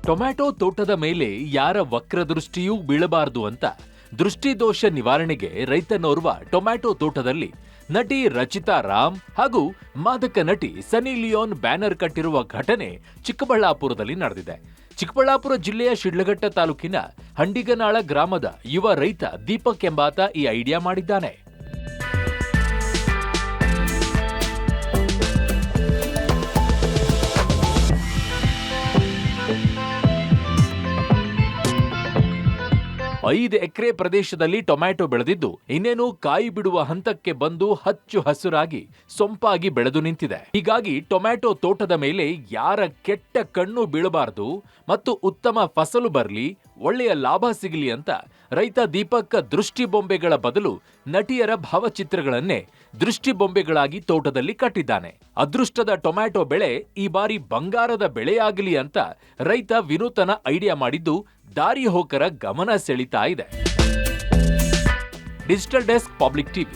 Tomato ತೋಟದ ಮೇಲೆ ಯಾರ ವಕ್ರದೃಷ್ಟಿಯೂ ಬೀಳಬಾರದು ಅಂತ ದೃಷ್ಟಿದೋಷ ನಿವಾರಣೆಗೆ ರೈತನೋರ್ವ ಟೊಮ್ಯಾಟೊ ತೋಟದಲ್ಲಿ ನಟಿ ರಚಿತಾ ರಾಮ್ ಹಾಗೂ ಮಾದಕ ನಟಿ ಸನಿ ಲಿಯೋನ್ ಬ್ಯಾನರ್ ಕಟ್ಟಿರುವ ಘಟನೆ ಚಿಕ್ಕಬಳ್ಳಾಪುರದಲ್ಲಿ ನಡೆದಿದೆ. ಚಿಕ್ಕಬಳ್ಳಾಪುರ ಜಿಲ್ಲೆಯ ಶಿಡ್ಲಘಟ್ಟ ತಾಲೂಕಿನ ಹಂಡಿಗನಾಳ ಗ್ರಾಮದ ಯುವ ರೈತ ದೀಪಕ್ ಎಂಬಾತ ಈ ಐಡಿಯಾ ಮಾಡಿದ್ದಾನೆ. ಐದು ಎಕರೆ ಪ್ರದೇಶದಲ್ಲಿ ಟೊಮ್ಯಾಟೊ ಬೆಳೆದಿದ್ದು ಇನ್ನೇನು ಕಾಯಿ ಬಿಡುವ ಹಂತಕ್ಕೆ ಬಂದು ಹಚ್ಚು ಹಸುರಾಗಿ ಸೊಂಪಾಗಿ ಬೆಳೆದು ನಿಂತಿದೆ. ಹೀಗಾಗಿ ಟೊಮ್ಯಾಟೊ ತೋಟದ ಮೇಲೆ ಯಾರ ಕೆಟ್ಟ ಕಣ್ಣು ಬೀಳಬಾರದು ಮತ್ತು ಉತ್ತಮ ಫಸಲು ಬರಲಿ, ಒಳ್ಳೆಯ ಲಾಭ ಸಿಗಲಿ ಅಂತ ರೈತ ದೀಪಕ್ ದೃಷ್ಟಿ ಬೊಂಬೆಗಳ ಬದಲು ನಟಿಯರ ಭಾವಚಿತ್ರಗಳನ್ನೇ ದೃಷ್ಟಿ ಬೊಂಬೆಗಳಾಗಿ ತೋಟದಲ್ಲಿ ಕಟ್ಟಿದ್ದಾನೆ. ಅದೃಷ್ಟದ ಟೊಮ್ಯಾಟೊ ಬೆಳೆ ಈ ಬಾರಿ ಬಂಗಾರದ ಬೆಳೆಯಾಗಲಿ ಅಂತ ರೈತ ವಿನೂತನ ಐಡಿಯಾ ಮಾಡಿದ್ದು ದಾರಿ ಹೋಕರ ಗಮನ ಸೆಳೀತಾ ಇದೆ. Digital desk, public TV.